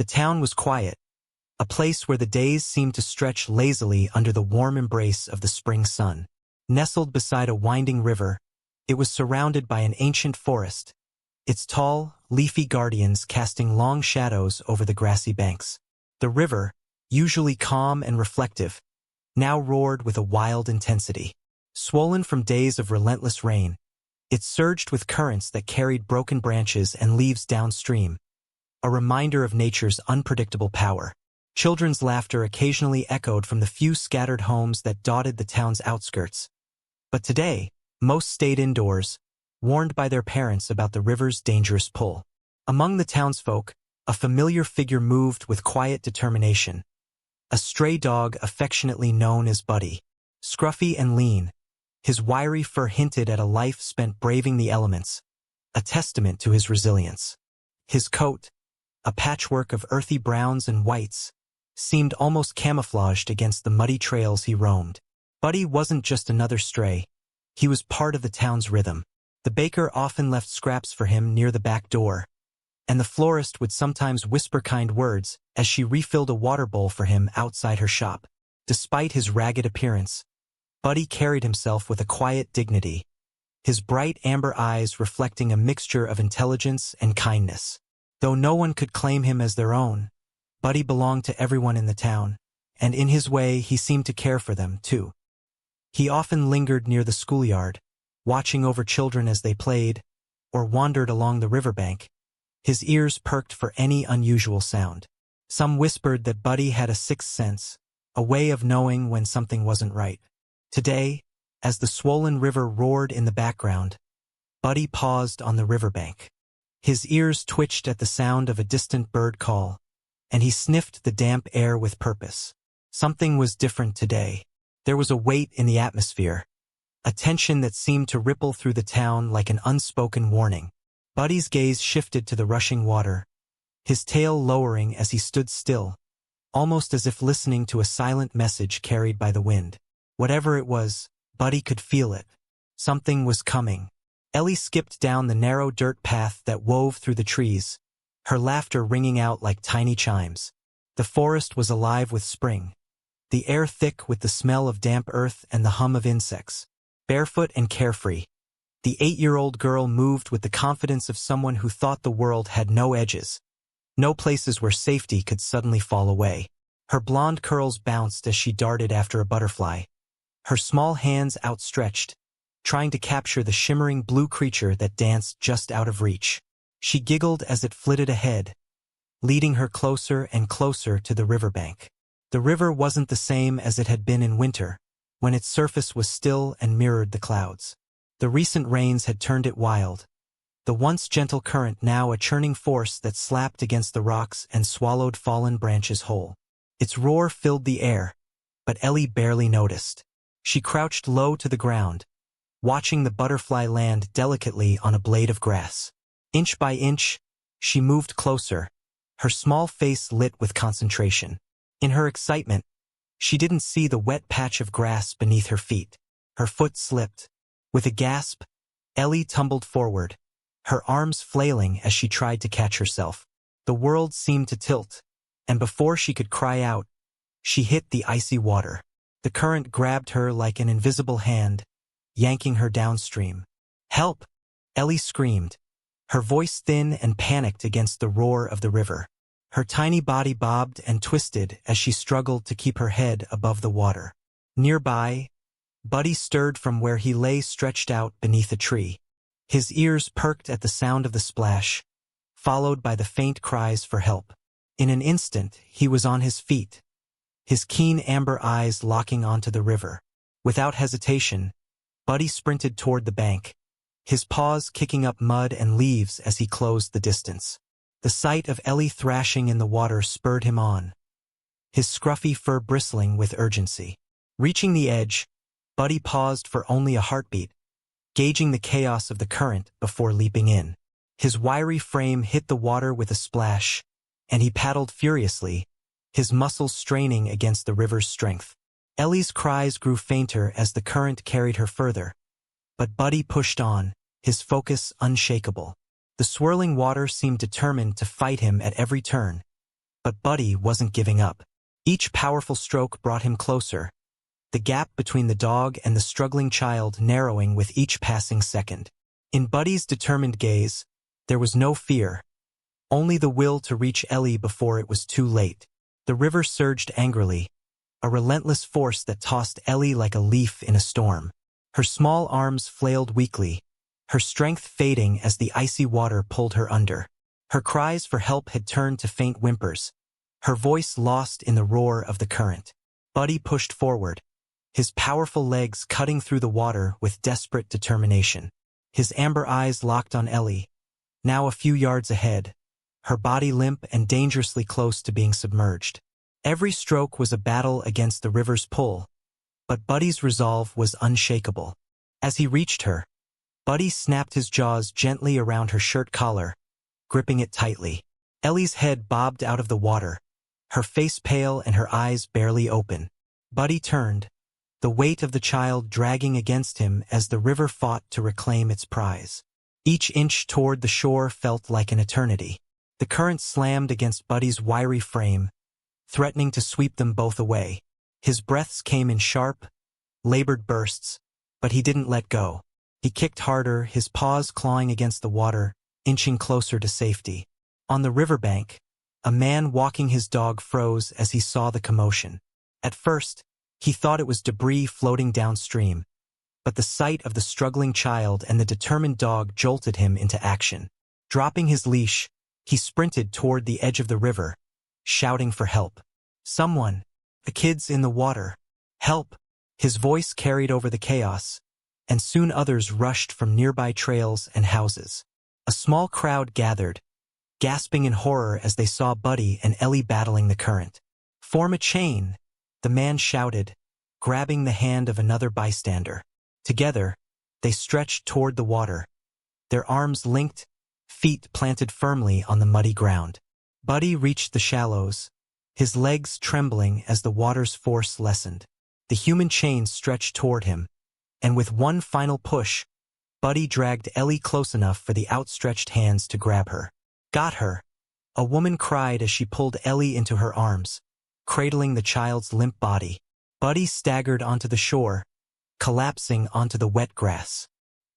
The town was quiet, a place where the days seemed to stretch lazily under the warm embrace of the spring sun. Nestled beside a winding river, it was surrounded by an ancient forest, its tall, leafy guardians casting long shadows over the grassy banks. The river, usually calm and reflective, now roared with a wild intensity. Swollen from days of relentless rain, it surged with currents that carried broken branches and leaves downstream, a reminder of nature's unpredictable power. Children's laughter occasionally echoed from the few scattered homes that dotted the town's outskirts. But today, most stayed indoors, warned by their parents about the river's dangerous pull. Among the townsfolk, a familiar figure moved with quiet determination. A stray dog affectionately known as Buddy. Scruffy and lean, his wiry fur hinted at a life spent braving the elements, a testament to his resilience. His coat, a patchwork of earthy browns and whites, seemed almost camouflaged against the muddy trails he roamed. Buddy wasn't just another stray. He was part of the town's rhythm. The baker often left scraps for him near the back door, and the florist would sometimes whisper kind words as she refilled a water bowl for him outside her shop. Despite his ragged appearance, Buddy carried himself with a quiet dignity, his bright amber eyes reflecting a mixture of intelligence and kindness. Though no one could claim him as their own, Buddy belonged to everyone in the town, and in his way he seemed to care for them, too. He often lingered near the schoolyard, watching over children as they played, or wandered along the riverbank, his ears perked for any unusual sound. Some whispered that Buddy had a sixth sense, a way of knowing when something wasn't right. Today, as the swollen river roared in the background, Buddy paused on the riverbank. His ears twitched at the sound of a distant bird call, and he sniffed the damp air with purpose. Something was different today. There was a weight in the atmosphere, a tension that seemed to ripple through the town like an unspoken warning. Buddy's gaze shifted to the rushing water, his tail lowering as he stood still, almost as if listening to a silent message carried by the wind. Whatever it was, Buddy could feel it. Something was coming. Ellie skipped down the narrow dirt path that wove through the trees, her laughter ringing out like tiny chimes. The forest was alive with spring, the air thick with the smell of damp earth and the hum of insects. Barefoot and carefree, the 8-year-old girl moved with the confidence of someone who thought the world had no edges, no places where safety could suddenly fall away. Her blonde curls bounced as she darted after a butterfly, her small hands outstretched, trying to capture the shimmering blue creature that danced just out of reach. She giggled as it flitted ahead, leading her closer and closer to the riverbank. The river wasn't the same as it had been in winter, when its surface was still and mirrored the clouds. The recent rains had turned it wild, the once gentle current now a churning force that slapped against the rocks and swallowed fallen branches whole. Its roar filled the air, but Ellie barely noticed. She crouched low to the ground, watching the butterfly land delicately on a blade of grass. Inch by inch, she moved closer, her small face lit with concentration. In her excitement, she didn't see the wet patch of grass beneath her feet. Her foot slipped. With a gasp, Ellie tumbled forward, her arms flailing as she tried to catch herself. The world seemed to tilt, and before she could cry out, she hit the icy water. The current grabbed her like an invisible hand, yanking her downstream. "Help!" Ellie screamed, her voice thin and panicked against the roar of the river. Her tiny body bobbed and twisted as she struggled to keep her head above the water. Nearby, Buddy stirred from where he lay stretched out beneath a tree. His ears perked at the sound of the splash, followed by the faint cries for help. In an instant, he was on his feet, his keen amber eyes locking onto the river. Without hesitation, Buddy sprinted toward the bank, his paws kicking up mud and leaves as he closed the distance. The sight of Ellie thrashing in the water spurred him on, his scruffy fur bristling with urgency. Reaching the edge, Buddy paused for only a heartbeat, gauging the chaos of the current before leaping in. His wiry frame hit the water with a splash, and he paddled furiously, his muscles straining against the river's strength. Ellie's cries grew fainter as the current carried her further, but Buddy pushed on, his focus unshakable. The swirling water seemed determined to fight him at every turn, But Buddy wasn't giving up. Each powerful stroke brought him closer, the gap between the dog and the struggling child narrowing with each passing second. In Buddy's determined gaze, there was no fear, only the will to reach Ellie before it was too late. The river surged angrily, a relentless force that tossed Ellie like a leaf in a storm. Her small arms flailed weakly, her strength fading as the icy water pulled her under. Her cries for help had turned to faint whimpers, her voice lost in the roar of the current. Buddy pushed forward, his powerful legs cutting through the water with desperate determination. His amber eyes locked on Ellie, now a few yards ahead, her body limp and dangerously close to being submerged. Every stroke was a battle against the river's pull, but Buddy's resolve was unshakable. As he reached her, Buddy snapped his jaws gently around her shirt collar, gripping it tightly. Ellie's head bobbed out of the water, her face pale and her eyes barely open. Buddy turned, the weight of the child dragging against him as the river fought to reclaim its prize. Each inch toward the shore felt like an eternity. The current slammed against Buddy's wiry frame, threatening to sweep them both away. His breaths came in sharp, labored bursts, but he didn't let go. He kicked harder, his paws clawing against the water, inching closer to safety. On the riverbank, a man walking his dog froze as he saw the commotion. At first, he thought it was debris floating downstream, but the sight of the struggling child and the determined dog jolted him into action. Dropping his leash, he sprinted toward the edge of the river, shouting for help. "Someone! The kid's in the water! Help!" His voice carried over the chaos, and soon others rushed from nearby trails and houses. A small crowd gathered, gasping in horror as they saw Buddy and Ellie battling the current. "Form a chain," the man shouted, grabbing the hand of another bystander. Together, they stretched toward the water, their arms linked, feet planted firmly on the muddy ground. Buddy reached the shallows, his legs trembling as the water's force lessened. The human chain stretched toward him, and with one final push, Buddy dragged Ellie close enough for the outstretched hands to grab her. "Got her!" A woman cried as she pulled Ellie into her arms, cradling the child's limp body. Buddy staggered onto the shore, collapsing onto the wet grass.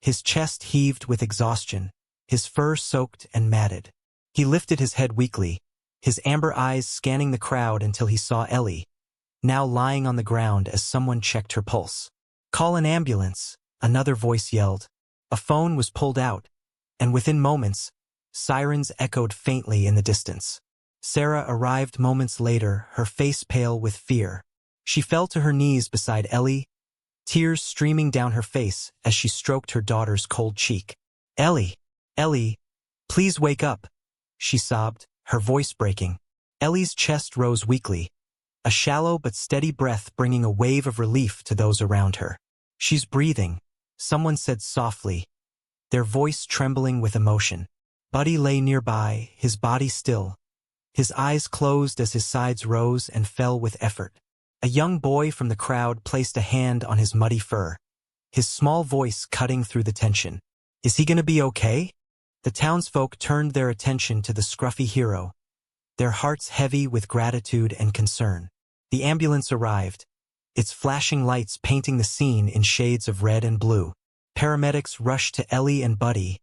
His chest heaved with exhaustion, his fur soaked and matted. He lifted his head weakly, his amber eyes scanning the crowd until he saw Ellie, now lying on the ground as someone checked her pulse. "Call an ambulance," another voice yelled. A phone was pulled out, and within moments, sirens echoed faintly in the distance. Sarah arrived moments later, her face pale with fear. She fell to her knees beside Ellie, tears streaming down her face as she stroked her daughter's cold cheek. "Ellie, Ellie, please wake up," she sobbed, her voice breaking. Ellie's chest rose weakly, a shallow but steady breath bringing a wave of relief to those around her. "She's breathing," someone said softly, their voice trembling with emotion. Buddy lay nearby, his body still, his eyes closed as his sides rose and fell with effort. A young boy from the crowd placed a hand on his muddy fur, his small voice cutting through the tension. "Is he gonna be okay?" The townsfolk turned their attention to the scruffy hero, their hearts heavy with gratitude and concern. The ambulance arrived, its flashing lights painting the scene in shades of red and blue. Paramedics rushed to Ellie and Buddy,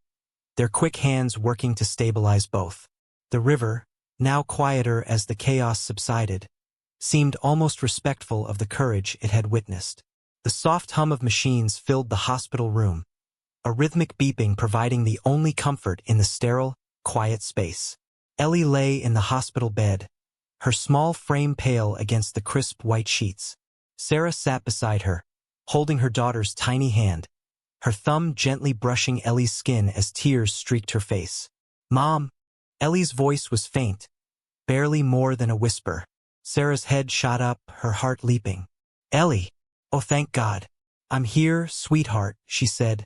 their quick hands working to stabilize both. The river, now quieter as the chaos subsided, seemed almost respectful of the courage it had witnessed. The soft hum of machines filled the hospital room, a rhythmic beeping providing the only comfort in the sterile, quiet space. Ellie lay in the hospital bed, her small frame pale against the crisp white sheets. Sarah sat beside her, holding her daughter's tiny hand, her thumb gently brushing Ellie's skin as tears streaked her face. "Mom!" Ellie's voice was faint, barely more than a whisper. Sarah's head shot up, her heart leaping. "Ellie! Oh, thank God! I'm here, sweetheart," she said,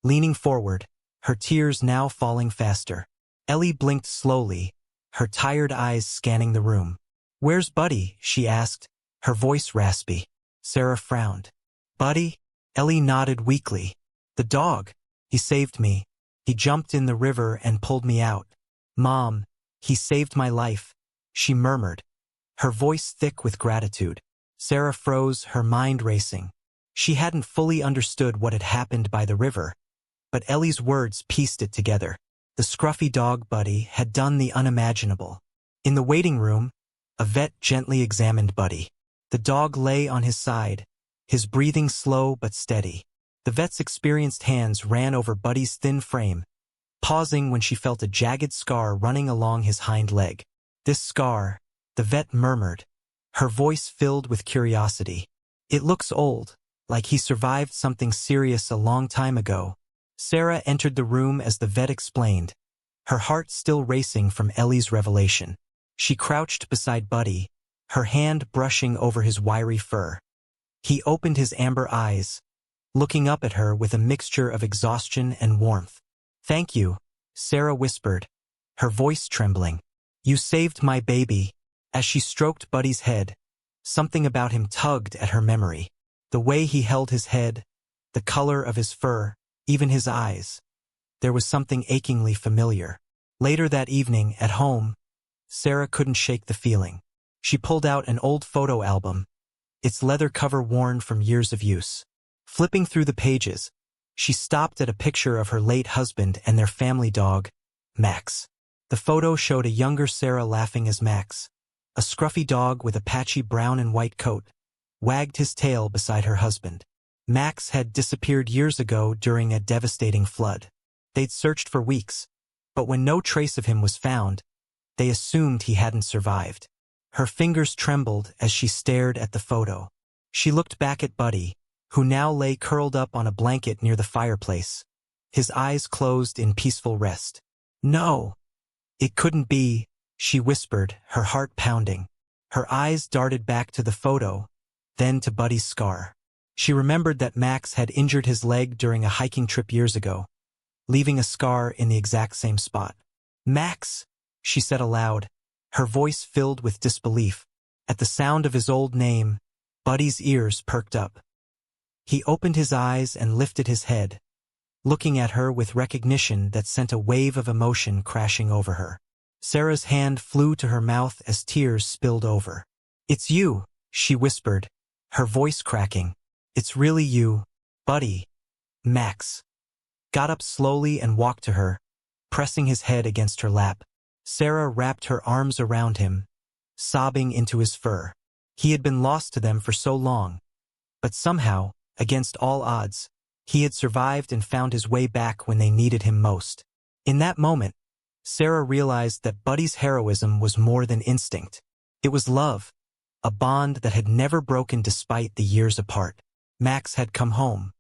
leaning forward, her tears now falling faster. Ellie blinked slowly, her tired eyes scanning the room. "Where's Buddy?" she asked, her voice raspy. Sarah frowned. "Buddy?" Ellie nodded weakly. "The dog. He saved me. He jumped in the river and pulled me out. Mom, he saved my life. she murmured, her voice thick with gratitude. Sarah froze, her mind racing. She hadn't fully understood what had happened by the river, but Ellie's words pieced it together. The scruffy dog Buddy had done the unimaginable. In the waiting room, a vet gently examined Buddy. The dog lay on his side, his breathing slow but steady. The vet's experienced hands ran over Buddy's thin frame, pausing when she felt a jagged scar running along his hind leg. This scar, the vet murmured, her voice filled with curiosity. It looks old, like he survived something serious a long time ago. Sarah entered the room as the vet explained, her heart still racing from Ellie's revelation. She crouched beside Buddy, her hand brushing over his wiry fur. He opened his amber eyes, looking up at her with a mixture of exhaustion and warmth. "Thank you," Sarah whispered, her voice trembling. "You saved my baby." As she stroked Buddy's head, something about him tugged at her memory. The way he held his head, the color of his fur, even his eyes. There was something achingly familiar. Later that evening, at home, Sarah couldn't shake the feeling. She pulled out an old photo album, its leather cover worn from years of use. Flipping through the pages, she stopped at a picture of her late husband and their family dog, Max. The photo showed a younger Sarah laughing as Max, a scruffy dog with a patchy brown and white coat, wagged his tail beside her husband. Max had disappeared years ago during a devastating flood. They'd searched for weeks, but when no trace of him was found, they assumed he hadn't survived. Her fingers trembled as she stared at the photo. She looked back at Buddy, who now lay curled up on a blanket near the fireplace, his eyes closed in peaceful rest. "No, it couldn't be," she whispered, her heart pounding. Her eyes darted back to the photo, then to Buddy's scar. She remembered that Max had injured his leg during a hiking trip years ago, leaving a scar in the exact same spot. "Max," she said aloud, her voice filled with disbelief. At the sound of his old name, Buddy's ears perked up. He opened his eyes and lifted his head, looking at her with recognition that sent a wave of emotion crashing over her. Sarah's hand flew to her mouth as tears spilled over. "It's you," she whispered, her voice cracking. "It's really you, Buddy." Max got up slowly and walked to her, pressing his head against her lap. Sarah wrapped her arms around him, sobbing into his fur. He had been lost to them for so long, but somehow, against all odds, he had survived and found his way back when they needed him most. In that moment, Sarah realized that Buddy's heroism was more than instinct. It was love, a bond that had never broken despite the years apart. Max had come home.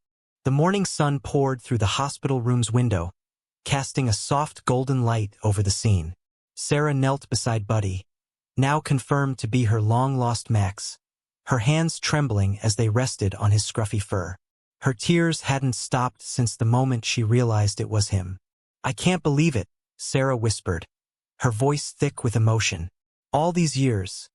The morning sun poured through the hospital room's window, casting a soft golden light over the scene. Sarah knelt beside Buddy, now confirmed to be her long-lost Max, her hands trembling as they rested on his scruffy fur. Her tears hadn't stopped since the moment she realized it was him. "I can't believe it," Sarah whispered, her voice thick with emotion. "All these years.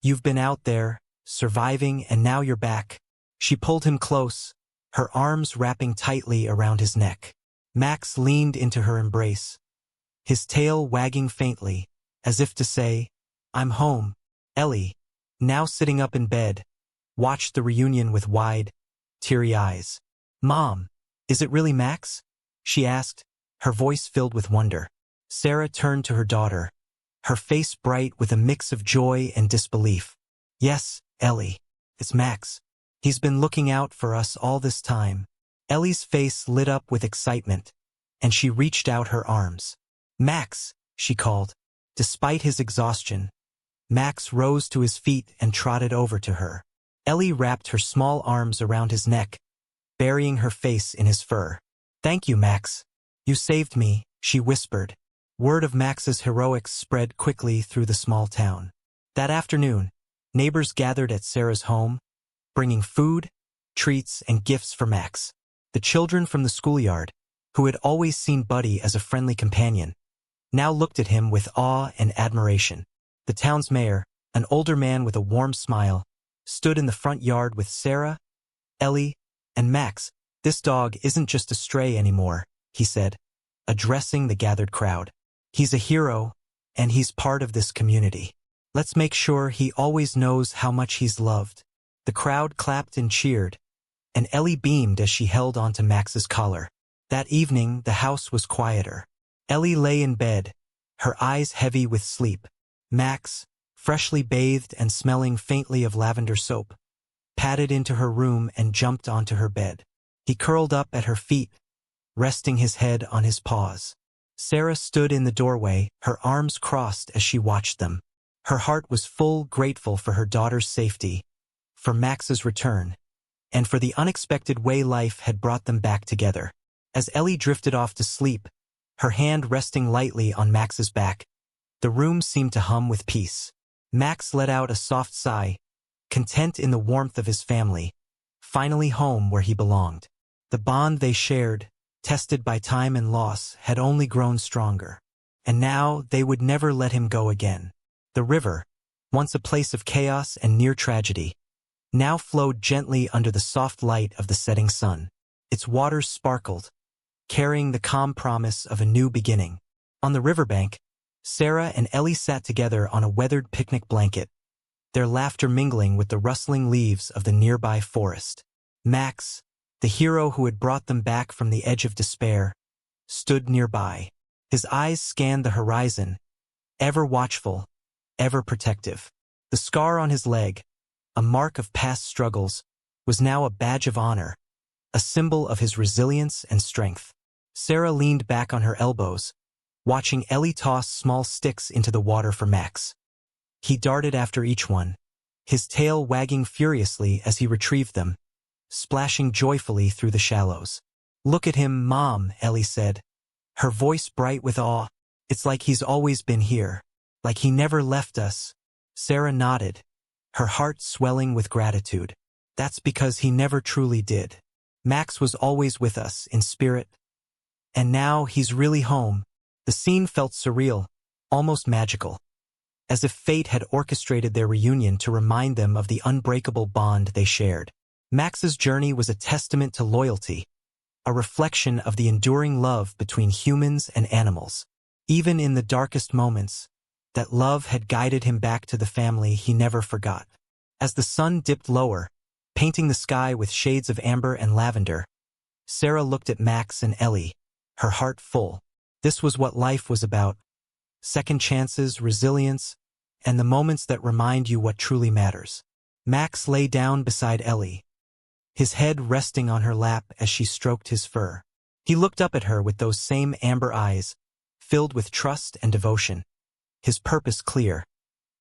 You've been out there, surviving, and now you're back." She pulled him close, her arms wrapping tightly around his neck. Max leaned into her embrace, his tail wagging faintly, as if to say, "I'm home." Ellie, now sitting up in bed, watched the reunion with wide, teary eyes. "Mom, is it really Max?" she asked, her voice filled with wonder. Sarah turned to her daughter, her face bright with a mix of joy and disbelief. "Yes, Ellie, it's Max. He's been looking out for us all this time." Ellie's face lit up with excitement, and she reached out her arms. "Max," she called. Despite his exhaustion, Max rose to his feet and trotted over to her. Ellie wrapped her small arms around his neck, burying her face in his fur. "Thank you, Max. You saved me," she whispered. Word of Max's heroics spread quickly through the small town. That afternoon, neighbors gathered at Sarah's home, bringing food, treats, and gifts for Max. The children from the schoolyard, who had always seen Buddy as a friendly companion, now looked at him with awe and admiration. The town's mayor, an older man with a warm smile, stood in the front yard with Sarah, Ellie, and Max. "This dog isn't just a stray anymore," he said, addressing the gathered crowd. "He's a hero, and he's part of this community." Let's make sure he always knows how much he's loved. The crowd clapped and cheered, and Ellie beamed as she held onto Max's collar. That evening, the house was quieter. Ellie lay in bed, her eyes heavy with sleep. Max, freshly bathed and smelling faintly of lavender soap, padded into her room and jumped onto her bed. He curled up at her feet, resting his head on his paws. Sarah stood in the doorway, her arms crossed as she watched them. Her heart was full, grateful for her daughter's safety, for Max's return, and for the unexpected way life had brought them back together. As Ellie drifted off to sleep, her hand resting lightly on Max's back, the room seemed to hum with peace. Max let out a soft sigh, content in the warmth of his family, finally home where he belonged. The bond they shared, tested by time and loss, had only grown stronger. And now they would never let him go again. The river, once a place of chaos and near tragedy, now flowed gently under the soft light of the setting sun. Its waters sparkled, carrying the calm promise of a new beginning. On the riverbank, Sarah and Ellie sat together on a weathered picnic blanket, their laughter mingling with the rustling leaves of the nearby forest. Max, the hero who had brought them back from the edge of despair, stood nearby. His eyes scanned the horizon, ever watchful, ever protective. The scar on his leg, a mark of past struggles, was now a badge of honor, a symbol of his resilience and strength. Sarah leaned back on her elbows, watching Ellie toss small sticks into the water for Max. He darted after each one, his tail wagging furiously as he retrieved them, splashing joyfully through the shallows. "Look at him, Mom," Ellie said, her voice bright with awe. "It's like he's always been here, like he never left us." Sarah nodded, her heart swelling with gratitude. "That's because he never truly did. Max was always with us, in spirit. And now he's really home." The scene felt surreal, almost magical, as if fate had orchestrated their reunion to remind them of the unbreakable bond they shared. Max's journey was a testament to loyalty, a reflection of the enduring love between humans and animals. Even in the darkest moments, that love had guided him back to the family he never forgot. As the sun dipped lower, painting the sky with shades of amber and lavender, Sarah looked at Max and Ellie, her heart full. This was what life was about: second chances, resilience, and the moments that remind you what truly matters. Max lay down beside Ellie, his head resting on her lap as she stroked his fur. He looked up at her with those same amber eyes, filled with trust and devotion, his purpose clear: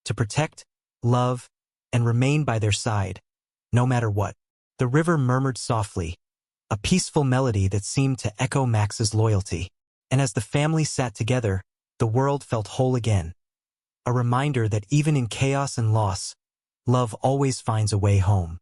to protect, love, and remain by their side, no matter what. The river murmured softly, a peaceful melody that seemed to echo Max's loyalty. And as the family sat together, the world felt whole again, a reminder that even in chaos and loss, love always finds a way home.